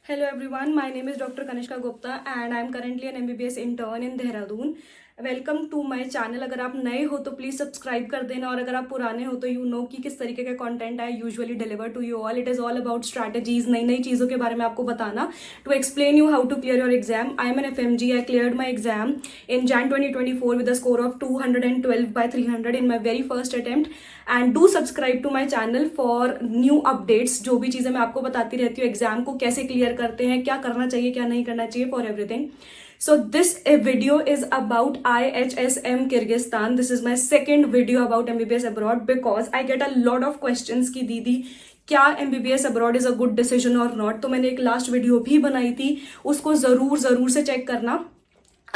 Hello everyone, my name is Dr. Kanishka Gupta and I am currently an MBBS intern in Dehradun. Welcome to my channel. अगर आप नए हो तो please subscribe कर देना और अगर आप पुराने हो तो यू नो कि किस तरीके का content I usually deliver to you all. It is all about strategies, नई नई चीज़ों के बारे में आपको बताना to explain you how to clear your exam. I am an FMG। I cleared my exam in Jan 2024 with a score of 212/300 in my very first attempt. And do subscribe to my channel for new updates. जो भी चीज़ें मैं आपको बताती रहती हूँ exam को कैसे क्लियर करते हैं, क्या करना चाहिए क्या नहीं करना चाहिए, for everything. So this video is about IHSM Kyrgyzstan. This is my second video about MBBS abroad because I get a lot of questions कि दीदी क्या MBBS abroad is a good decision or not। तो मैंने एक last video भी बनाई थी, उसको ज़रूर से चेक करना।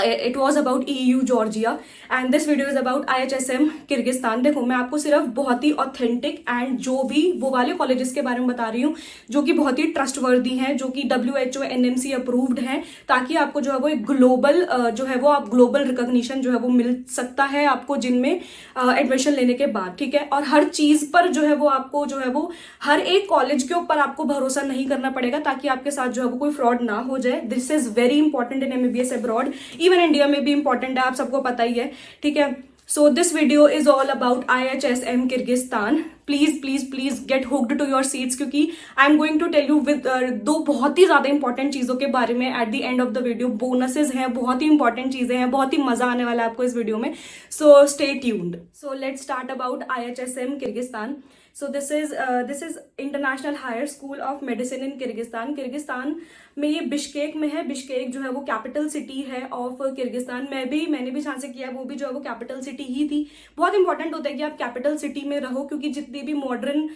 It was about EU Georgia and this video is about IHSM Kyrgyzstan। देखो मैं आपको सिर्फ बहुत ही ऑथेंटिक एंड जो भी वो वाले कॉलेजेस के बारे में बता रही हूँ जो कि बहुत ही ट्रस्टवर्दी हैं, जो कि WHO NMC अप्रूव्ड हैं, ताकि आपको जो है वो एक ग्लोबल जो है वो आप ग्लोबल रिकॉग्निशन जो है वो मिल सकता है आपको जिनमें एडमिशन लेने के बाद, ठीक है। और हर चीज़ पर जो है वो आपको जो है वो हर एक कॉलेज के ऊपर आपको भरोसा नहीं करना पड़ेगा ताकि आपके साथ जो है वो कोई फ्रॉड ना हो जाए। This is very important in MBBS abroad, even India में भी इंपॉर्टेंट है, आप सबको पता ही है, ठीक है। So this video is all about IHSM Kyrgyzstan. Please get hooked to your seats क्योंकि I am going to tell you with दो बहुत ही ज्यादा इंपॉर्टेंट चीजों के बारे में at the end of the video. Bonuses हैं, बहुत ही इंपॉर्टेंट चीजें हैं, बहुत ही मजा आने वाला है आपको इस वीडियो में। So stay tuned. So let's start about IHSM Kyrgyzstan. So this is international higher school of medicine in Kyrgyzstan. Kyrgyzstan में ये बिश्केक में है। बिश्केक जो है वो कैपिटल सिटी है ऑफ किर्गिस्तान। मैंने भी जहाँ से किया वो भी जो है वो कैपिटल सिटी ही थी। बहुत इंपॉर्टेंट होता है कि आप कैपिटल सिटी में रहो क्योंकि जितनी भी मॉडर्न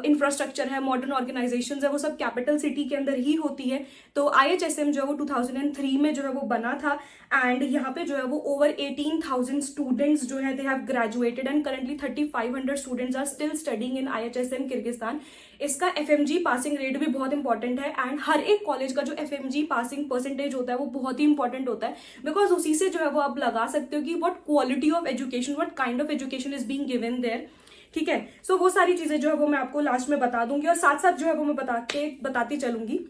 इंफ्रास्ट्रक्चर है, मॉडर्न ऑर्गेनाइजेशंस है, वो सब कैपिटल सिटी के अंदर ही होती है। तो IHSM जो है वो 2003 में जो है वो बना था एंड यहाँ पे जो है वो ओवर 18,000 स्टूडेंट्स जो है they have graduated and currently 3,500 students are still studying in IHSM Kyrgyzstan. इसका FMG पासिंग रेट भी बहुत इंपॉर्टेंट है एंड हर एक कॉलेज का जो FMG पासिंग परसेंटेज होता है वो बहुत ही इंपॉर्टेंट होता है बिकॉज उसी से जो है वो आप लगा सकते हो कि what quality of education, what kind of education is being given there, ठीक है। सो वो सारी चीजें जो है वो मैं आपको लास्ट में बता दूंगी और साथ साथ जो है वो मैं बताती चलूंगी।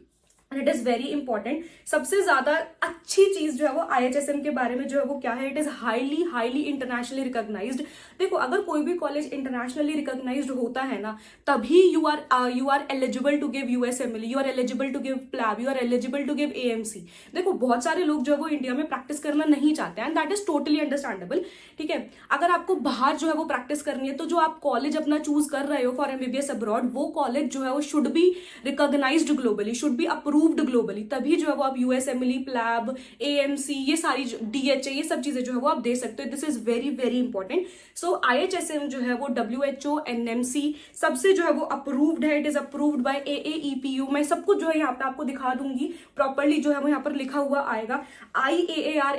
It is very important. सबसे ज्यादा अच्छी चीज जो है वो IHSM के बारे में जो है वो क्या है, it is highly internationally recognised. देखो अगर कोई भी कॉलेज इंटरनेशनली रिकॉग्नाइज्ड होता है ना तभी you are eligible to give USMLE, you are eligible to give PLAB, you are eligible to give AMC। देखो बहुत सारे लोग जो है वो इंडिया में प्रैक्टिस करना नहीं चाहते हैं and that is totally understandable, ठीक है। अगर आपको बाहर जो है वो प्रैक्टिस करनी है तो जो आप कॉलेज अपना चूज कर रहे हो फॉर MBBS अब्रॉड वो कॉलेज जो है वो should be recognised globally, should be approved globally, तभी जो है वो आप USMLE, प्लैब, AMC, ये सारी DHA ये सब चीजें जो है वो आप दे सकते हो। This is very important. So IHSM जो है वो WHO NMC सबसे जो है वो अप्रूव्ड है। It is approved by AAEPU। मैं सब कुछ जो है यहाँ पे आपको दिखा दूंगी प्रॉपरली, जो है वो यहाँ पर लिखा हुआ आएगा। IAAR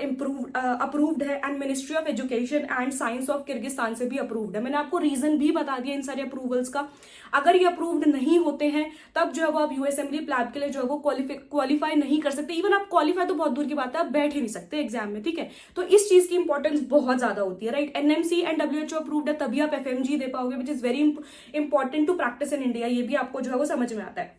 अप्रूव्ड है and ministry of education and science of Kyrgyzstan से भी अप्रूव्ड है। मैंने आपको रीजन भी बता दिया इन सारे अप्रूवल्स का। अगर ये अप्रूव्ड नहीं होते हैं तब जो है वो आप USMLE प्लैब के लिए जो है वो क्वालिफाई नहीं कर सकते। इवन आप क्वालिफाई तो बहुत दूर की बात है, आप बैठ ही नहीं सकते एग्जाम में, ठीक है। तो इस चीज की इंपॉर्टेंस बहुत ज्यादा होती है, right. NMC and WHO approved है तभी आप FMG दे पाओगे, which is very important to practise in India. ये भी आपको जो है वो समझ में आता है,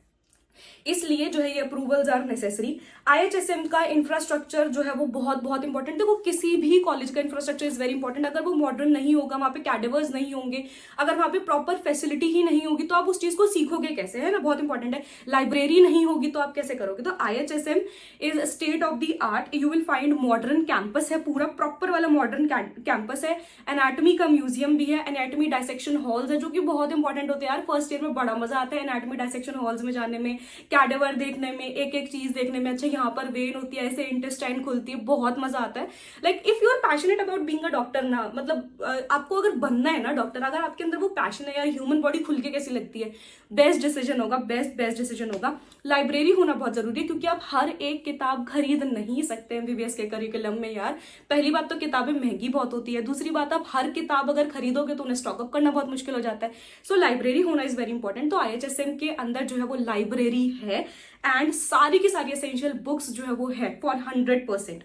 इसलिए जो है ये अप्रूवल्स आर नेसेसरी। IHSM का इंफ्रास्ट्रक्चर जो है वो बहुत इंपॉर्टेंट। देखो किसी भी कॉलेज का इंफ्रास्ट्रक्चर इज वेरी इंपॉर्टेंट। अगर वो मॉडर्न नहीं होगा, वहाँ पे कैडेवर्स नहीं होंगे, अगर वहाँ पे प्रॉपर फैसिलिटी ही नहीं होगी तो आप उस चीज को सीखोगे कैसे, है ना। बहुत इंपॉर्टेंट है। लाइब्रेरी नहीं होगी तो आप कैसे करोगे। तो IHSM is state of the art. You will find modern campus है, पूरा प्रॉपर वाला मॉडर्न कैंपस है। एनाटॉमी का म्यूजियम भी है, एनाटॉमी डायसेक्शन हॉल्स है जो कि बहुत इंपॉर्टेंट होते हैं यार। फर्स्ट ईयर में बड़ा मजा आता है एनाटॉमी डायसेक्शन हॉल्स में जाने में, कैडेवर देखने में, एक एक चीज देखने में। अच्छा यहाँ पर वेन होती है, ऐसे इंटेस्टाइन खुलती है, बहुत मजा आता है। Like if you are passionate about being a doctor ना, मतलब आपको अगर बनना है ना डॉक्टर, अगर आपके अंदर वो पैशन है यार, ह्यूमन बॉडी खुल के कैसी लगती है, बेस्ट डिसीजन होगा, बेस्ट डिसीजन होगा। लाइब्रेरी होना बहुत जरूरी है क्योंकि आप हर एक किताब खरीद नहीं सकते MBBS के करिकुलम में यार। पहली बात तो किताबें महंगी बहुत होती है, दूसरी बात आप हर किताब अगर खरीदोगे तो उन्हें स्टॉकअप करना बहुत मुश्किल हो जाता है। सो लाइब्रेरी होना इज वेरी इंपॉर्टेंट। तो IHSM के अंदर जो है वो लाइब्रेरी है एंड सारी की सारी एसेंशियल बुक्स जो है वो है फॉर 100%।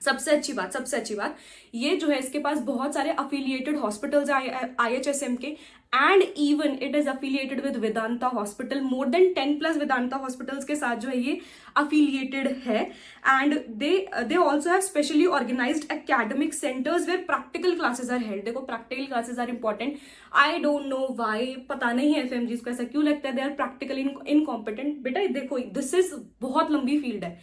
सबसे अच्छी बात ये जो है इसके पास बहुत सारे अफिलिएटेड हॉस्पिटल्स IHSM के and even it is affiliated with Vedanta hospital. More than 10+ Vedanta hospitals के साथ जो है ये अफिलिएटेड है। And they also have specially organised academic centres where practical classes are held. देखो practical classes are important. I don't know why, पता नहीं है एफएमजीज को ऐसा क्यों लगता है दे आर प्रैक्टिकली इनकॉम्पिटेंट। बेटा देखो दिस इज बहुत लंबी फील्ड है,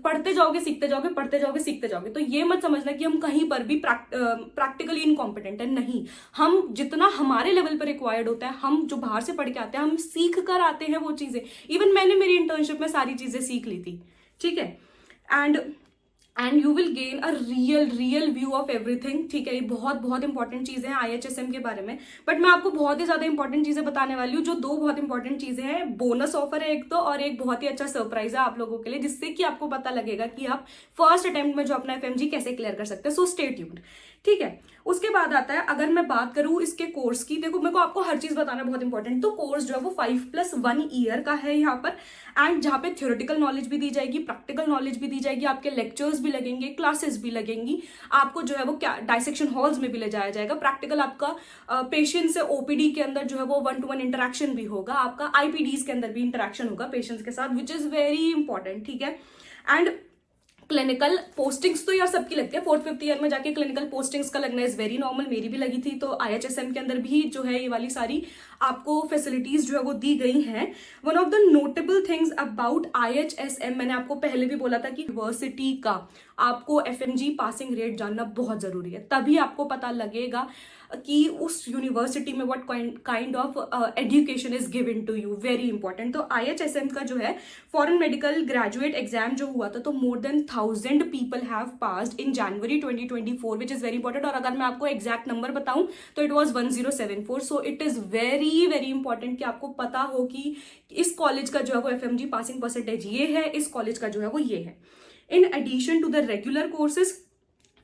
पढ़ते जाओगे सीखते जाओगे, पढ़ते जाओगे सीखते जाओगे। तो ये मत समझना कि हम कहीं पर भी प्रैक्टिकली इनकॉम्पिटेंट है, नहीं। हम जितना हमारे लेवल पर रिक्वायर्ड होता है, हम जो बाहर से पढ़ के आते हैं, हम सीख कर आते हैं वो चीजें। इवन मैंने मेरी इंटर्नशिप में सारी चीजें सीख ली थी, ठीक है। And you will gain a real view of everything, ठीक है। ये बहुत इंपॉर्टेंट चीजें हैं IHSM के बारे में, बट मैं आपको बहुत ही ज्यादा इंपॉर्टेंट चीजें बताने वाली हूँ। जो 2 बहुत इंपॉर्टेंट चीजें हैं, बोनस ऑफर है एक तो, और एक बहुत ही अच्छा सरप्राइज है आप लोगों के लिए, जिससे कि आपको पता लगेगा कि आप फर्स्ट अटेम्प्ट में जो अपना FMG कैसे क्लियर कर सकते हैं। सो स्टे ट्यून्ड, ठीक है। उसके बाद आता है, अगर मैं बात करूं इसके कोर्स की, देखो मेरे को आपको हर चीज बताना बहुत इंपॉर्टेंट। तो कोर्स जो है वो 5+1 ईयर का है यहाँ पर, एंड जहाँ पे थ्योरेटिकल नॉलेज भी दी जाएगी, प्रैक्टिकल नॉलेज भी दी जाएगी, आपके लेक्चर्स भी लगेंगे, क्लासेस भी लगेंगी, आपको जो है वो क्या डाइसेक्शन हॉल्स में भी ले जाया जाएगा। प्रैक्टिकल आपका पेशेंट से OPD के अंदर जो है वो 1-to-1 इंटरेक्शन भी होगा, आपका IPDs के अंदर भी इंटरेक्शन होगा पेशेंट्स के साथ, विच इज वेरी इंपॉर्टेंट, ठीक है। एंड क्लिनिकल पोस्टिंग्स तो यार सबकी लगती है, 4th-5th ईयर में जाके क्लिनिकल पोस्टिंग्स का लगना इज वेरी नॉर्मल, मेरी भी लगी थी। तो IHSM के अंदर भी जो है ये वाली सारी आपको फैसिलिटीज जो है वो दी गई हैं। One of the notable things about IHSM, मैंने आपको पहले भी बोला था कि यूनिवर्सिटी का आपको FMG पासिंग रेट जानना बहुत जरूरी है, तभी आपको पता लगेगा कि उस यूनिवर्सिटी में what kind of education is given to you, very important. तो IHSM का जो है फॉरेन मेडिकल ग्रेजुएट एग्जाम जो हुआ था, तो more than 1000 people have passed in January 2024, which is very important. और अगर मैं आपको एग्जैक्ट नंबर बताऊं तो it was 1074। So it is very important कि आपको पता हो कि इस कॉलेज का जो है वो FMG पासिंग परसेंटेज ये है, इस कॉलेज का जो है वो ये है। In addition to the regular courses,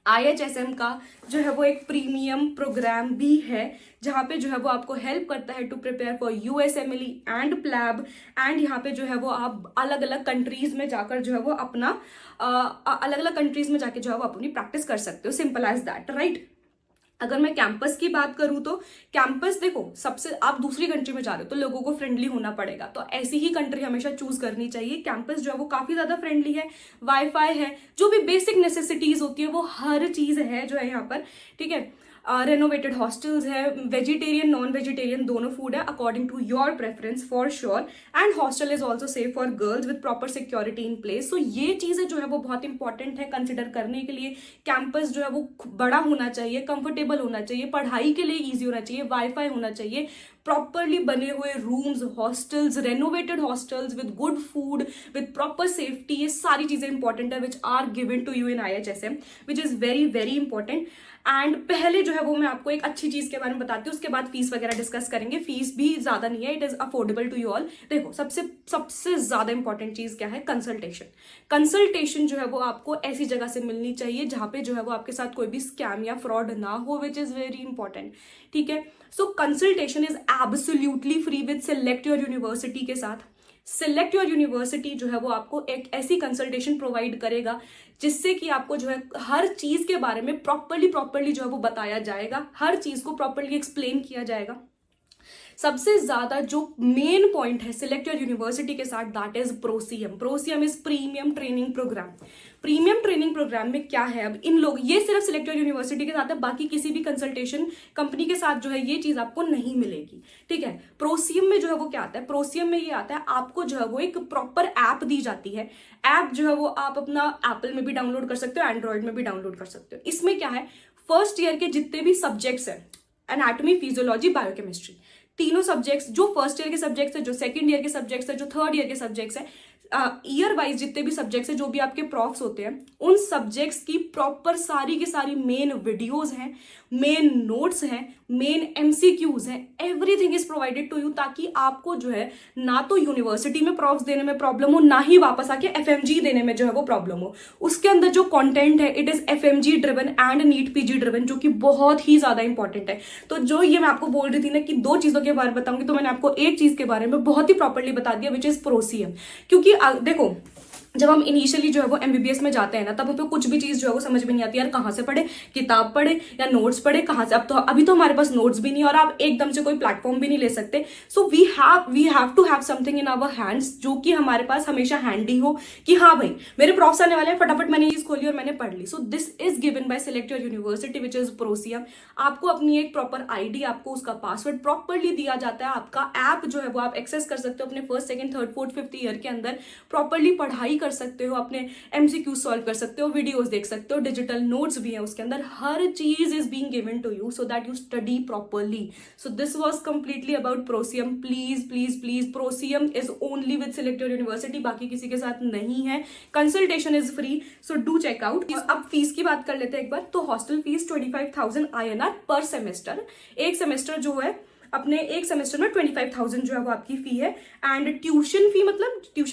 IHSM का जो है वो एक प्रीमियम प्रोग्राम भी है, जहाँ पे जो है वो आपको हेल्प करता है to prepare for USMLE and PLAB. And यहाँ पे जो है वो आप अलग अलग कंट्रीज में जाकर जो है वो अपना अलग अलग कंट्रीज में जाके जो है वो अपनी प्रैक्टिस कर सकते हो, सिंपल एज दैट, राइट। अगर मैं कैंपस की बात करूं तो कैंपस देखो, सबसे आप दूसरी कंट्री में जा रहे हो तो लोगों को फ्रेंडली होना पड़ेगा, तो ऐसी ही कंट्री हमेशा चूज करनी चाहिए। कैंपस जो है वो काफी ज्यादा फ्रेंडली है, वाईफाई है, जो भी बेसिक नेसेसिटीज होती है वो हर चीज है जो है यहाँ पर, ठीक है। रेनोवेटेड हॉस्टल्स है, वेजिटेरियन नॉन वेजिटेरियन दोनों फूड है according to your preference for sure. And hostel is also safe for girls with proper security in place. So ये चीजें जो है वो बहुत इंपॉर्टेंट है कंसिडर करने के लिए। कैंपस जो है वो बड़ा होना चाहिए, कंफर्टेबल होना चाहिए, पढ़ाई के लिए ईजी होना चाहिए, वाईफाई होना चाहिए, प्रॉपरली बने हुए rooms, hostels, renovated hostels with good food, with proper safety, ये सारी चीजें इंपॉर्टेंट है which are given to you in IHSM, which is very important. And पहले जो है वो मैं आपको एक अच्छी चीज के बारे में बताती हूँ, उसके बाद फीस वगैरह डिस्कस करेंगे। फीस भी ज्यादा नहीं है, it is affordable to you all. देखो सबसे ज्यादा इंपॉर्टेंट चीज क्या है, कंसल्टेशन जो है वो आपको ऐसी जगह से मिलनी चाहिए जहां पे जो है वो आपके साथ कोई भी स्कैम या फ्रॉड ना हो, विच इज वेरी इंपॉर्टेंट, ठीक है। So consultation is absolutely free with select your university के साथ। सिलेक्ट योर यूनिवर्सिटी जो है वो आपको एक ऐसी कंसल्टेशन प्रोवाइड करेगा जिससे कि आपको जो है हर चीज के बारे में प्रॉपरली जो है वो बताया जाएगा, हर चीज को प्रॉपरली एक्सप्लेन किया जाएगा। सबसे ज्यादा जो मेन पॉइंट है सिलेक्ट योर यूनिवर्सिटी के साथ, that is Prosium is premium training programme. Premium training programme में क्या है, अब इन लोग ये सिर्फ सिलेक्ट योर यूनिवर्सिटी के साथ है, बाकी किसी भी कंसल्टेशन कंपनी के साथ जो है ये चीज आपको नहीं मिलेगी, ठीक है। प्रोसीएम में जो है वो क्या आता है, प्रोसीएम में ये आता है आपको जो है वो एक प्रॉपर ऐप दी जाती है। ऐप जो है वो आप अपना एप्पल में भी डाउनलोड कर सकते हो, एंड्रॉइड में भी डाउनलोड कर सकते हो। इसमें क्या है, फर्स्ट ईयर के जितने भी सब्जेक्ट्स हैं, एनाटॉमी, फिजियोलॉजी, बायोकेमिस्ट्री, तीनों सब्जेक्ट्स, जो फर्स्ट ईयर के सब्जेक्ट्स है, जो सेकंड ईयर के सब्जेक्ट्स है, जो थर्ड ईयर के सब्जेक्ट्स है, ईयर वाइज जितने भी सब्जेक्ट्स हैं, जो भी आपके प्रॉफ्स होते हैं, उन सब्जेक्ट्स की प्रॉपर सारी की सारी मेन वीडियोस हैं, मेन नोट्स हैं, मेन MCQs हैं, everything is provided to you, ताकि आपको जो है ना तो यूनिवर्सिटी में प्रॉफ्स देने में प्रॉब्लम हो, ना ही वापस आके FMG देने में जो है वो प्रॉब्लम हो। उसके अंदर जो कंटेंट है it is FMG driven and NEET PG driven, जो कि बहुत ही ज्यादा इंपॉर्टेंट है। तो जो ये मैं आपको बोल रही थी ना कि 2 चीजों के बारे में बताऊंगी, तो मैंने आपको एक चीज के बारे में बहुत ही प्रॉपरली बता दिया, विच इज प्रोसीएम। क्योंकि देखो जब हम इनिशियली जो है वो एमबीबीएस में जाते हैं ना, तब हमें कुछ भी चीज़ जो है वो समझ में नहीं आती यार, कहाँ से पढ़े, किताब पढ़े या नोट्स पढ़े, कहाँ से। अभी तो हमारे पास नोट्स भी नहीं और आप एकदम से कोई प्लेटफॉर्म भी नहीं ले सकते। So we have to have something in our hands, जो कि हमारे पास हमेशा हैंडी हो कि हाँ भाई मेरे प्रॉफ्स आने वाले हैं, फटाफट मैंने चीज खोली और मैंने पढ़ ली। So this is given by select your university which is Prosium. आपको अपनी एक प्रॉपर आईडी, आपको उसका पासवर्ड प्रॉपरली दिया जाता है, आपका ऐप जो है वो आप एक्सेस कर सकते हो अपने first, second, third, fourth, fifth year के अंदर, प्रॉपरली पढ़ाई कर सकते हो, अपने एमसीक्यू सॉल्व कर सकते हो, वीडियोस देख सकते हो, डिजिटल नोट्स भी है उसके अंदर, हर चीज is being given to you so that you study properly. So this was completely about Prosium. Please please please, Prosium is only with select your university, बाकी किसी के साथ नहीं है। Consultation is free, so do check out. अब fees की बात कर लेते हैं एक बार। तो hostel fees 25,000 INR per semester. एक सेमेस्टर जो है अपने एक सेमेस्टर में 25,000 जो है वो आपकी फी है। एंड ट्यूशन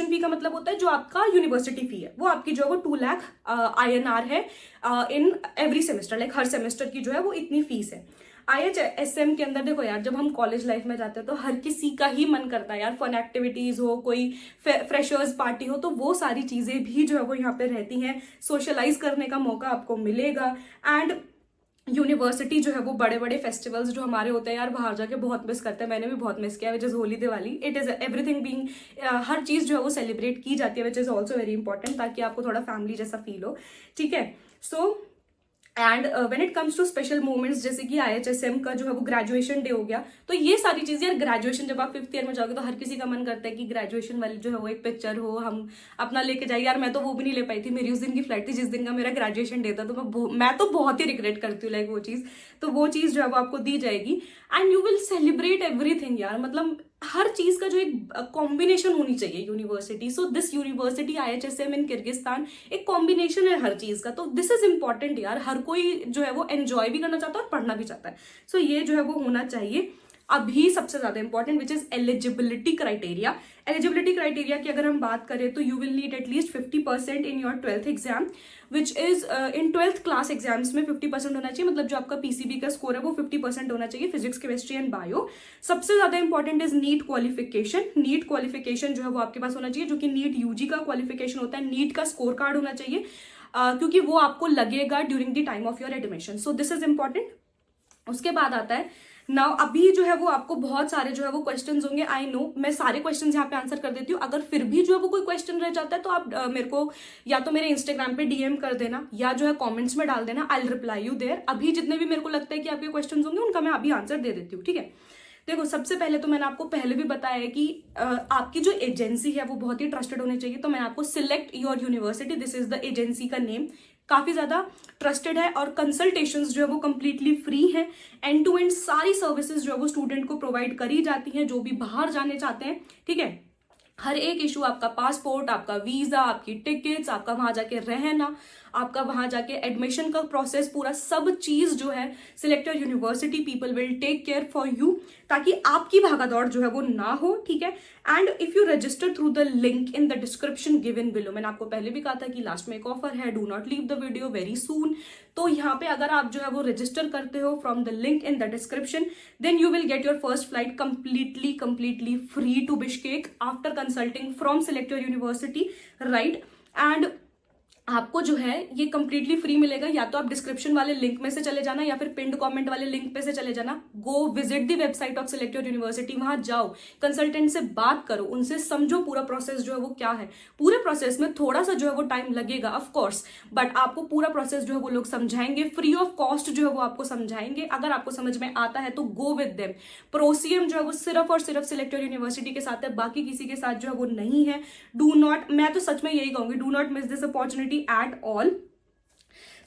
फी का मतलब होता है जो आपका यूनिवर्सिटी फी है, वो आपकी जो है वो 2 लाख INR है in every semester, like her semester की जो है वो इतनी फीस है। IHSM के अंदर देखो यार, जब हम कॉलेज लाइफ में जाते हैं तो हर किसी का ही मन करता है यार, फन एक्टिविटीज हो, कोई फ्रेशर्स पार्टी हो, तो वो सारी चीजें भी जो है वो यहाँ पे रहती हैं। सोशलाइज करने का मौका आपको मिलेगा। एंड यूनिवर्सिटी जो है वो बड़े बड़े फेस्टिवल्स जो हमारे होते हैं यार, बाहर जाके बहुत मिस करते हैं। मैंने भी बहुत मिस किया, which is Holi, Diwali. It is everything being, हर चीज जो है वो सेलिब्रेट की जाती है, which is also very important, ताकि आपको थोड़ा फैमिली जैसा फील हो। ठीक है। So and when it comes to special moments, जैसे कि IHSM का जो है वो ग्रेजुएशन डे हो गया, तो ये सारी चीजें यार, ग्रेजुएशन जब आप 5th ईयर में जाओगे तो हर किसी का मन करता है कि ग्रेजुएशन वाली जो है वो एक पिक्चर हो, हम अपना लेके जाए। यार मैं तो वो भी नहीं ले पाई थी, मेरी उस दिन की फ्लाइट थी जिस दिन का मेरा ग्रेजुएशन डे था, तो मैं तो बहुत ही रिग्रेट करती हूँ लाइक वो चीज। तो वो चीज जो है वो आपको दी जाएगी and you will celebrate everything यार। मतलब हर चीज का जो एक कॉम्बिनेशन होनी चाहिए university. So this university IHSM in Kyrgyzstan एक कॉम्बिनेशन है हर चीज का, तो दिस इज इंपॉर्टेंट यार। हर कोई जो है वो एंजॉय भी करना चाहता है और पढ़ना भी चाहता है। सो ये जो है वो होना चाहिए। अभी सबसे ज्यादा important which is eligibility criteria. Eligibility criteria की अगर हम बात करें तो you will need at least 50% in your 12th exam, which is in 12th class exams में 50% होना चाहिए। मतलब जो आपका PCB का स्कोर है वो 50% होना चाहिए, फिजिक्स, केमिस्ट्री एंड बायो। सबसे ज्यादा important is NEET qualification. NEET qualification जो है वो आपके पास होना चाहिए, जो कि नीट UG का क्वालिफिकेशन होता है। नीट का स्कोर कार्ड होना चाहिए, क्योंकि वो आपको लगेगा during the time of your admission. So this is important. उसके बाद आता है नाउ, अभी जो है वो आपको बहुत सारे जो है वो क्वेश्चंस होंगे। आई नो मैं सारे क्वेश्चंस यहाँ पे आंसर कर देती हूँ। अगर फिर भी जो है वो कोई क्वेश्चन रह जाता है तो आप मेरे को या तो मेरे इंस्टाग्राम पे DM कर देना या जो है कमेंट्स में डाल देना, I will reply you there. अभी जितने भी मेरे को लगता है कि आपके क्वेश्चंस होंगे उनका मैं अभी आंसर दे देती हूँ। ठीक है। देखो, सबसे पहले तो मैंने आपको पहले भी बताया है कि आपकी जो एजेंसी है वो बहुत ही ट्रस्टेड होनी चाहिए। तो मैंने आपको select your university, this is the agency का नेम, काफी ज्यादा ट्रस्टेड है और कंसल्टेशंस जो है वो कंप्लीटली फ्री है। एंड टू एंड सारी सर्विसेज जो है वो स्टूडेंट को प्रोवाइड करी जाती हैं जो भी बाहर जाने चाहते हैं। ठीक है। हर एक इशू, आपका पासपोर्ट, आपका वीजा, आपकी टिकट्स, आपका वहां जाके रहना, आपका वहां जाके एडमिशन का प्रोसेस, पूरा सब चीज जो है select your university people will take care for you, ताकि आपकी भागादौड़ जो है वो ना हो। ठीक है। And if you register through the link in the description given below, मैंने आपको पहले भी कहा था कि लास्ट में एक ऑफर है, do not leave the video very soon. तो यहाँ पे अगर आप जो है वो रजिस्टर करते हो from the link in the description, then you will get your first flight completely free to Bishkek after consulting from select your university, right. And आपको जो है ये कंप्लीटली फ्री मिलेगा। या तो आप डिस्क्रिप्शन वाले लिंक में से चले जाना या फिर पिंड कमेंट वाले लिंक पे से चले जाना। Go visit the website of select your university, वहां जाओ, कंसल्टेंट से बात करो, उनसे समझो पूरा प्रोसेस जो है वो क्या है। पूरे प्रोसेस में थोड़ा सा जो है वो टाइम लगेगा ऑफ कोर्स, बट आपको पूरा प्रोसेस जो है वो लोग समझाएंगे, फ्री ऑफ कॉस्ट जो है वो आपको समझाएंगे। अगर आपको समझ में आता है तो गो विद देम। प्रोसियम जो है वो सिर्फ और सिर्फ सिलेक्ट योर यूनिवर्सिटी के साथ है, बाकी किसी के साथ जो है वो नहीं है। डू नॉट, मैं तो सच में यही कहूंगी, do not miss this opportunity at all।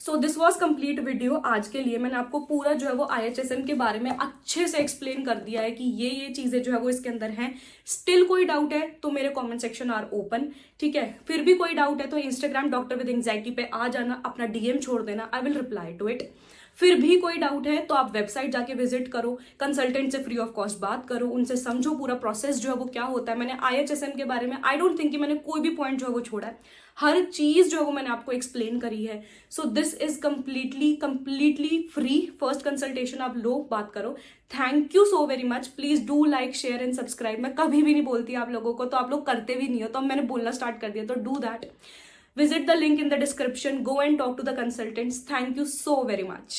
So this was complete video आज के लिए। मैंने आपको पूरा जो है वो IHSM के बारे में अच्छे से एक्सप्लेन कर दिया है कि ये चीजें जो है वो इसके अंदर हैं। स्टिल कोई डाउट है तो मेरे कमेंट सेक्शन आर ओपन। ठीक है। फिर भी कोई डाउट है तो इंस्टाग्राम Dr. with Anxiety पे आ जाना, अपना DM छोड़ देना, I will reply to it. फिर भी कोई डाउट है तो आप वेबसाइट जाके विजिट करो, कंसल्टेंट से फ्री ऑफ कॉस्ट बात करो, उनसे समझो पूरा प्रोसेस जो है वो क्या होता है। मैंने IHSM के बारे में आई डोंट थिंक कि मैंने कोई भी पॉइंट जो है वो छोड़ा है, हर चीज जो है वो मैंने आपको एक्सप्लेन करी है। So this is completely free. First consultation आप लो, बात करो। Thank you so very much. Please do like, share and subscribe. मैं कभी भी नहीं बोलती आप लोगों को, तो आप लोग करते भी नहीं हो, तो अब मैंने बोलना स्टार्ट कर दिया, तो do that. Visit the link in the description. Go and talk to the consultants. Thank you so very much.